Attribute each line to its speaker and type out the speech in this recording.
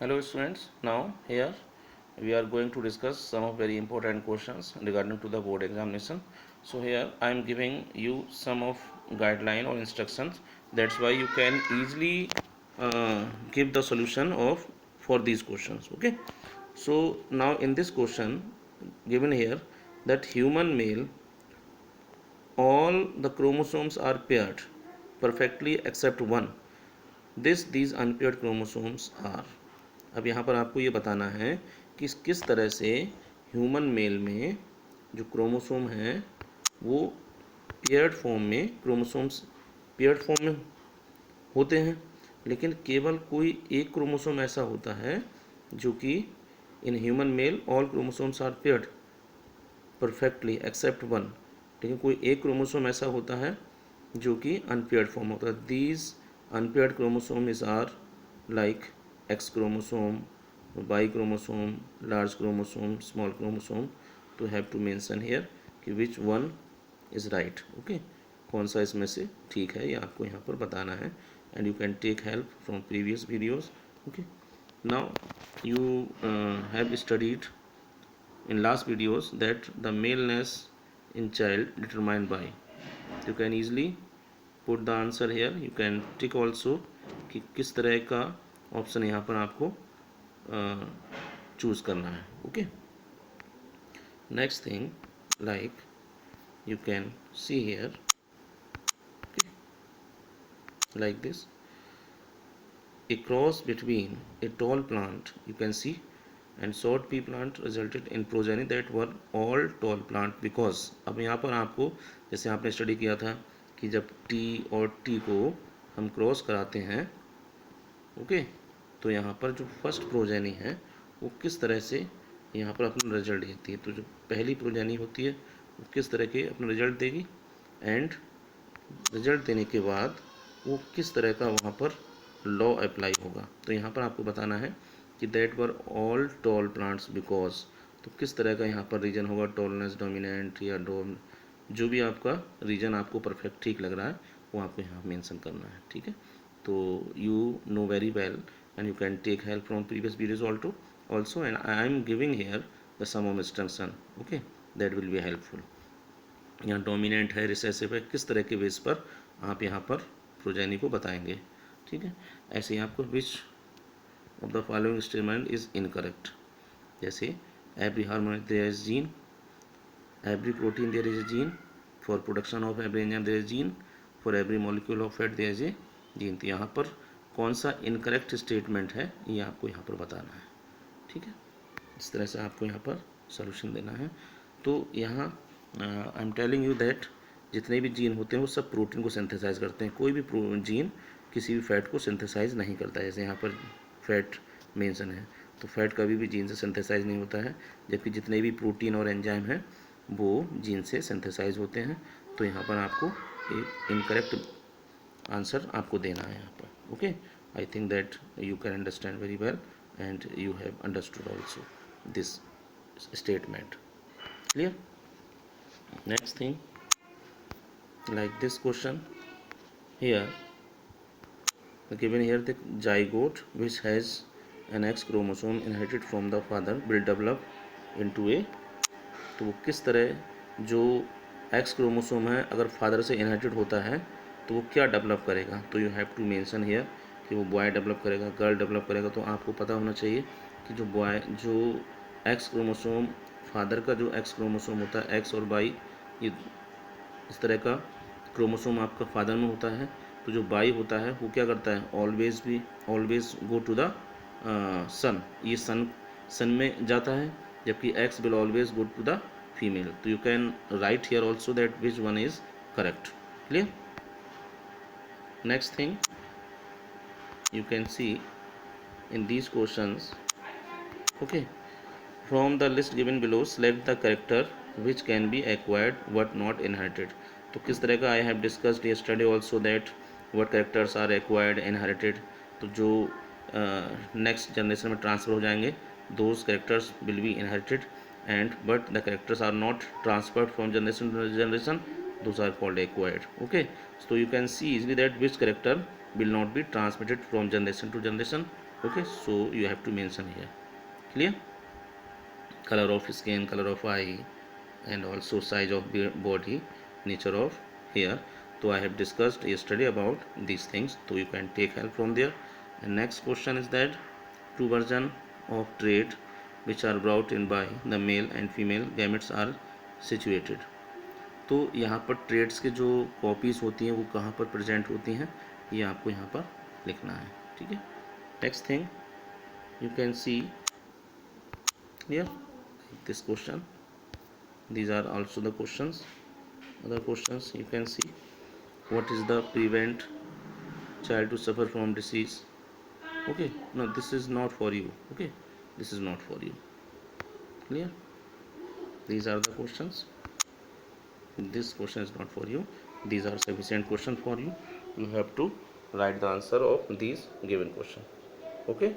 Speaker 1: Hello students, now here we are going to discuss some of very important questions regarding to the board examination. So here I am giving you some of guideline or instructions. That's why you can easily give the solution of for these questions. Okay. So now in this question given here that human male all the chromosomes are paired perfectly except one. These unpaired chromosomes are. अब यहाँ पर आपको ये बताना है कि किस तरह से ह्यूमन मेल में जो क्रोमोसोम हैं वो पेयर्ड फॉर्म में क्रोमोसोम्स पेयर्ड फॉर्म में होते हैं, लेकिन केवल कोई एक क्रोमोसोम ऐसा होता है जो कि in human male all chromosomes are paired perfectly except one, लेकिन कोई एक क्रोमोसोम ऐसा होता है जो कि अनपेयर्ड फॉर्म होता है. These unpaired chromosome is are like X chromosome, Y chromosome, large chromosome, small chromosome. तो हैव टू मेंशन हियर कि which one is right. Okay, कौन सा इसमें से ठीक है ये आपको यहाँ पर बताना है. And you can take help from previous videos. Okay, now you have studied in last videos that the maleness in child determined by. You can easily put the answer here. You can tick also कि किस तरह का option यहाँ पर आपको choose करना है. Okay, next thing like you can see here, okay, like this a cross between a tall plant you can see and short pea plant resulted in progeny that were all tall plant because. अब यहाँ पर आपको जैसे आपने study किया था कि जब टी और टी को हम क्रॉस कराते हैं, ओके, तो यहाँ पर जो फर्स्ट प्रोजेनी है वो किस तरह से यहाँ पर अपना रिजल्ट देती है. तो जो पहली प्रोजेनी होती है वो किस तरह के अपना रिजल्ट देगी एंड रिजल्ट देने के बाद वो किस तरह का वहाँ पर लॉ अप्लाई होगा. तो यहाँ पर आपको बताना है कि that were all tall plants because. तो किस तरह का यहाँ पर रीजन होगा, टॉलनेस, डोमिनेंट या डोम, जो भी आपका रीजन आपको परफेक्ट ठीक लग रहा है वो आपको यहाँ मेंशन करना है. ठीक है, तो you know very well and you can take help from previous videos also and I am giving here the some of instruction. Okay, that will be helpful. यहाँ डोमिनेंट है, रिसेसिव है, किस तरह के बेस पर आप यहाँ पर प्रोजेनी को बताएंगे. ठीक है, ऐसे ही आपको which of the following statement is incorrect. जैसे every hormone there is gene, every protein there is a gene, for production of every enzyme there is gene, for every molecule of fat there is a gene. तो यहाँ पर कौन सा incorrect statement है ये आपको यहाँ पर बताना है. ठीक है, इस तरह से आपको यहाँ पर सोल्यूशन देना है. तो यहाँ I am telling you that जितने भी जीन होते हैं वो सब प्रोटीन को सिंथेसाइज करते हैं. कोई भी जीन किसी भी फैट को सिंथेसाइज नहीं करता है. जैसे यहाँ पर फैट मेंशन है तो फैट कभी भी जीन से सिंथेसाइज नहीं होता है, जबकि जितने भी प्रोटीन और एंजाइम हैं वो जीन से सिंथेसाइज होते हैं. तो यहाँ पर आपको एक इनकरेक्ट आंसर आपको देना है यहाँ पर. Okay, I think that you can understand very well and you have understood also this statement. Clear? Next thing, like this question here, given here the zygote which has an X chromosome inherited from the father will develop into a. तो वो किस तरह जो X chromosome है अगर father से inherited होता है तो वो क्या डेवलप करेगा. तो you have to mention here कि वो बॉय डेवलप करेगा, गर्ल डेवलप करेगा. तो आपको पता होना चाहिए कि जो बॉय जो एक्स क्रोमोसोम फादर का जो एक्स क्रोमोसोम होता है एक्स और वाई, ये इस तरह का क्रोमोसोम आपका फादर में होता है. तो जो वाई होता है वो क्या करता है, always go to the son. ये सन में जाता है, जबकि X will always go to the female. तो you can write here also that which one is correct. Clear? Next thing you can see in these questions. Okay, from the list given below select the character which can be acquired but not inherited. तो किस तरह का I have discussed yesterday also that what characters are acquired inherited. तो जो next generation में transfer हो जाएंगे those characters will be inherited and but the characters are not transferred from generation to generation, those are called acquired. Okay, so you can see easily that which character will not be transmitted from generation to generation. Okay, so you have to mention here. Clear? Color of skin, color of eye, and also size of body, nature of hair. So I have discussed yesterday about these things, so you can take help from there. And next question is that two version of trait which are brought in by the male and female gametes are situated. तो यहाँ पर trades के जो copies होती हैं वो कहाँ पर प्रेजेंट होती हैं, ये आपको यहाँ पर लिखना है. ठीक है. Next thing you can see here this question. These are also the questions. Other questions you can see. What is the prevent child to suffer from disease? Okay, no, this is not for you. Okay, this is not for you. Clear? These are the questions. This question is not for you. These are sufficient questions for you. You have to write the answer of these given question. Okay.